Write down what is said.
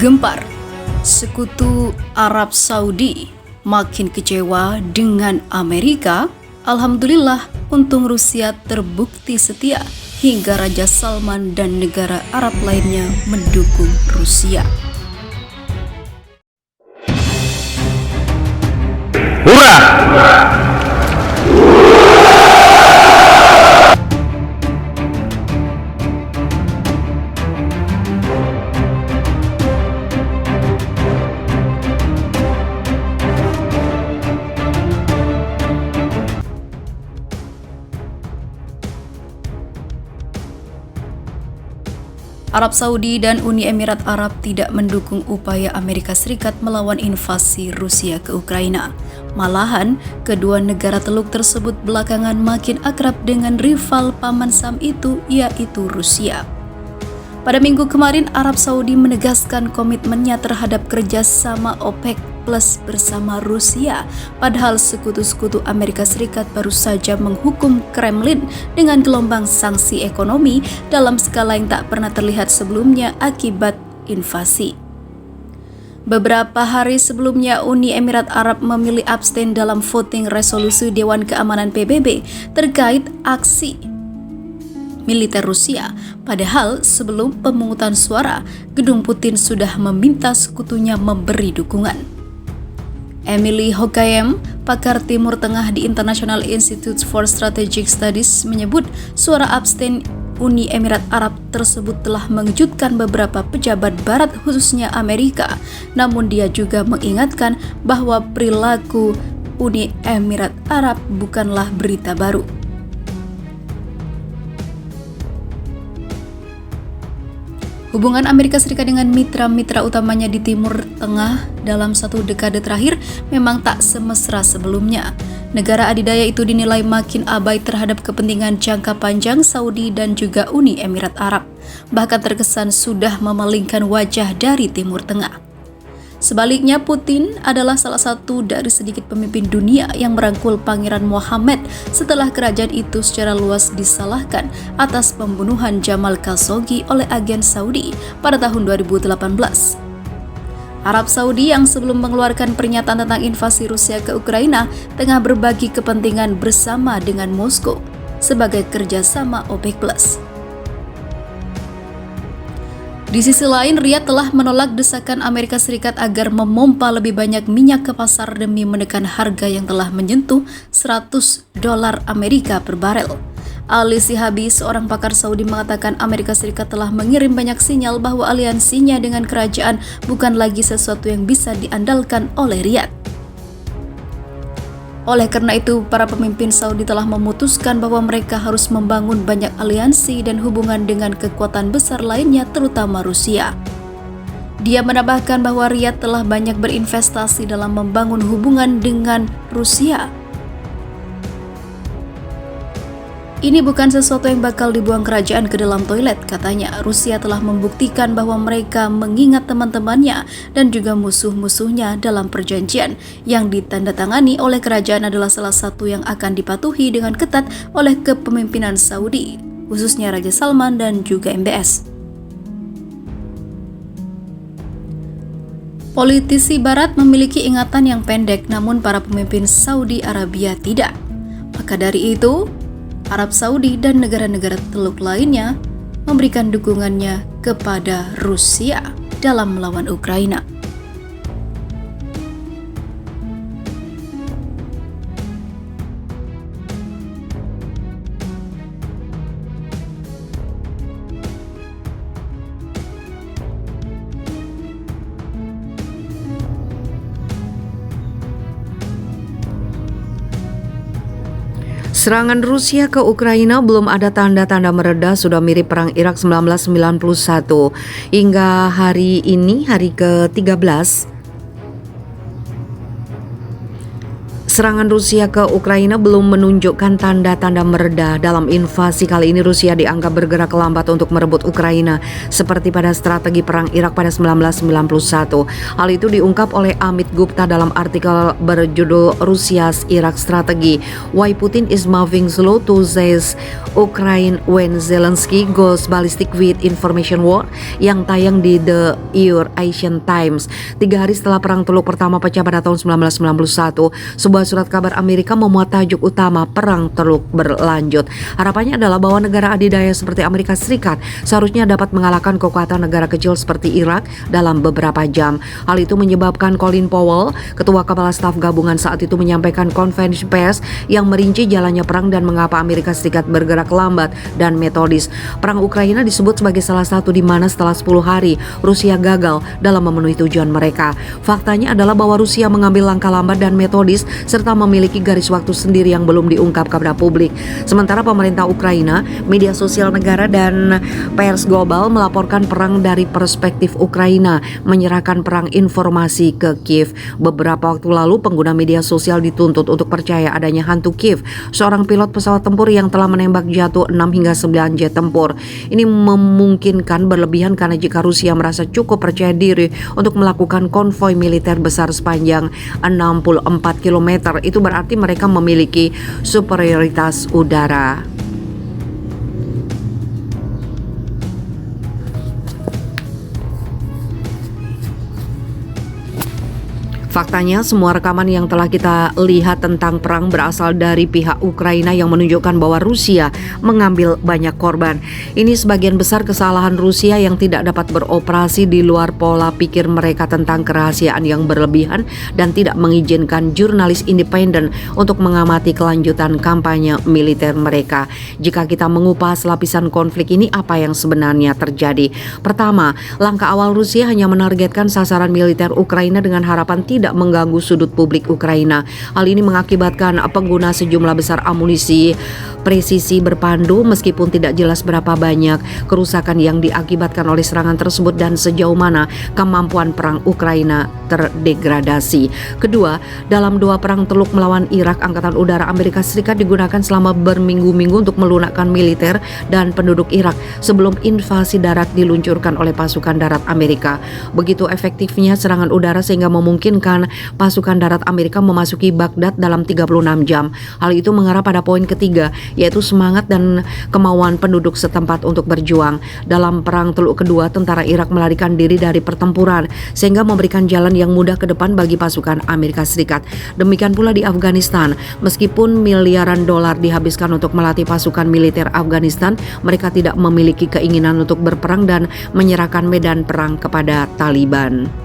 Gempar, sekutu Arab Saudi makin kecewa dengan Amerika. Alhamdulillah, untung Rusia terbukti setia hingga Raja Salman dan negara Arab lainnya mendukung Rusia. Hurrah! Arab Saudi dan Uni Emirat Arab tidak mendukung upaya Amerika Serikat melawan invasi Rusia ke Ukraina. Malahan, kedua negara teluk tersebut belakangan makin akrab dengan rival paman Sam itu, yaitu Rusia. Pada minggu kemarin, Arab Saudi menegaskan komitmennya terhadap kerjasama OPEC Plus bersama Rusia, padahal sekutu-sekutu Amerika Serikat baru saja menghukum Kremlin dengan gelombang sanksi ekonomi dalam skala yang tak pernah terlihat sebelumnya akibat invasi. Beberapa hari sebelumnya, Uni Emirat Arab memilih abstain dalam voting resolusi Dewan Keamanan PBB terkait aksi militer Rusia. Padahal sebelum pemungutan suara, Gedung Putin sudah meminta sekutunya memberi dukungan. Emily Hogaem, pakar Timur Tengah di International Institute for Strategic Studies, menyebut suara abstain Uni Emirat Arab tersebut telah mengejutkan beberapa pejabat Barat, khususnya Amerika. Namun dia juga mengingatkan bahwa perilaku Uni Emirat Arab bukanlah berita baru. Hubungan Amerika Serikat dengan mitra-mitra utamanya di Timur Tengah dalam satu dekade terakhir memang tak semesra sebelumnya. Negara adidaya itu dinilai makin abai terhadap kepentingan jangka panjang Saudi dan juga Uni Emirat Arab, bahkan terkesan sudah memalingkan wajah dari Timur Tengah. Sebaliknya, Putin adalah salah satu dari sedikit pemimpin dunia yang merangkul Pangeran Mohammed setelah kerajaan itu secara luas disalahkan atas pembunuhan Jamal Khashoggi oleh agen Saudi pada tahun 2018. Arab Saudi yang sebelum mengeluarkan pernyataan tentang invasi Rusia ke Ukraina tengah berbagi kepentingan bersama dengan Moskow sebagai kerjasama OPEC Plus. Di sisi lain, Riyadh telah menolak desakan Amerika Serikat agar memompa lebih banyak minyak ke pasar demi menekan harga yang telah menyentuh $100 Amerika per barel. Ali Sihabi, seorang pakar Saudi, mengatakan Amerika Serikat telah mengirim banyak sinyal bahwa aliansinya dengan kerajaan bukan lagi sesuatu yang bisa diandalkan oleh Riyadh. Oleh karena itu, para pemimpin Saudi telah memutuskan bahwa mereka harus membangun banyak aliansi dan hubungan dengan kekuatan besar lainnya, terutama Rusia. Dia menambahkan bahwa Riyadh telah banyak berinvestasi dalam membangun hubungan dengan Rusia. Ini bukan sesuatu yang bakal dibuang kerajaan ke dalam toilet, katanya. Rusia telah membuktikan bahwa mereka mengingat teman-temannya dan juga musuh-musuhnya dalam perjanjian yang ditandatangani oleh kerajaan adalah salah satu yang akan dipatuhi dengan ketat oleh kepemimpinan Saudi, khususnya Raja Salman dan juga MBS. Politisi Barat memiliki ingatan yang pendek, namun para pemimpin Saudi Arabia tidak. Maka dari itu, Arab Saudi dan negara-negara teluk lainnya memberikan dukungannya kepada Rusia dalam melawan Ukraina. Serangan Rusia ke Ukraina belum ada tanda-tanda mereda, sudah mirip perang Irak 1991. Hingga hari ini, hari ke-13, Serangan Rusia ke Ukraina belum menunjukkan tanda-tanda mereda. Dalam invasi kali ini Rusia dianggap bergerak lambat untuk merebut Ukraina seperti pada strategi perang Irak pada 1991. Hal itu diungkap oleh Amit Gupta dalam artikel berjudul Rusia's Iraq Strategy: Why Putin is Moving Slow to Seize Ukraine When Zelensky Goes Ballistic with Information War, yang tayang di The Eurasian Times. 3 hari setelah perang Teluk pertama pecah pada tahun 1991, sebuah surat kabar Amerika memuat tajuk utama "Perang Teluk berlanjut". Harapannya adalah bahwa negara adidaya seperti Amerika Serikat seharusnya dapat mengalahkan kekuatan negara kecil seperti Irak dalam beberapa jam. Hal itu menyebabkan Colin Powell, ketua kepala staf gabungan saat itu, menyampaikan konferensi pers yang merinci jalannya perang dan mengapa Amerika Serikat bergerak lambat dan metodis. Perang Ukraina disebut sebagai salah satu di mana setelah 10 hari Rusia gagal dalam memenuhi tujuan mereka. Faktanya adalah bahwa Rusia mengambil langkah lambat dan metodis serta memiliki garis waktu sendiri yang belum diungkap kepada publik. Sementara pemerintah Ukraina, media sosial negara dan pers global melaporkan perang dari perspektif Ukraina, menyerahkan perang informasi ke Kiev. Beberapa waktu lalu pengguna media sosial dituntut untuk percaya adanya hantu Kiev, seorang pilot pesawat tempur yang telah menembak jatuh 6 hingga 9 jet tempur. Ini memungkinkan berlebihan karena jika Rusia merasa cukup percaya diri untuk melakukan konvoi militer besar sepanjang 64 km, itu berarti mereka memiliki superioritas udara. Faktanya, semua rekaman yang telah kita lihat tentang perang berasal dari pihak Ukraina yang menunjukkan bahwa Rusia mengambil banyak korban. Ini sebagian besar kesalahan Rusia yang tidak dapat beroperasi di luar pola pikir mereka tentang kerahasiaan yang berlebihan dan tidak mengizinkan jurnalis independen untuk mengamati kelanjutan kampanye militer mereka. Jika kita mengupas lapisan konflik ini, apa yang sebenarnya terjadi? Pertama, langkah awal Rusia hanya menargetkan sasaran militer Ukraina dengan harapan tidak mengganggu sudut publik Ukraina. Hal ini mengakibatkan pengguna sejumlah besar amunisi presisi berpandu, meskipun tidak jelas berapa banyak kerusakan yang diakibatkan oleh serangan tersebut dan sejauh mana kemampuan perang Ukraina terdegradasi. Kedua, dalam 2 perang Teluk melawan Irak, Angkatan Udara Amerika Serikat digunakan selama berminggu-minggu untuk melunakkan militer dan penduduk Irak sebelum invasi darat diluncurkan oleh pasukan darat Amerika. Begitu efektifnya serangan udara sehingga memungkinkan pasukan darat Amerika memasuki Baghdad dalam 36 jam. Hal itu mengarah pada poin ketiga, yaitu semangat dan kemauan penduduk setempat untuk berjuang. Dalam perang Teluk kedua, tentara Irak melarikan diri dari pertempuran sehingga memberikan jalan yang mudah ke depan bagi pasukan Amerika Serikat. Demikian pula di Afghanistan, meskipun miliaran dolar dihabiskan untuk melatih pasukan militer Afghanistan, mereka tidak memiliki keinginan untuk berperang dan menyerahkan medan perang kepada Taliban.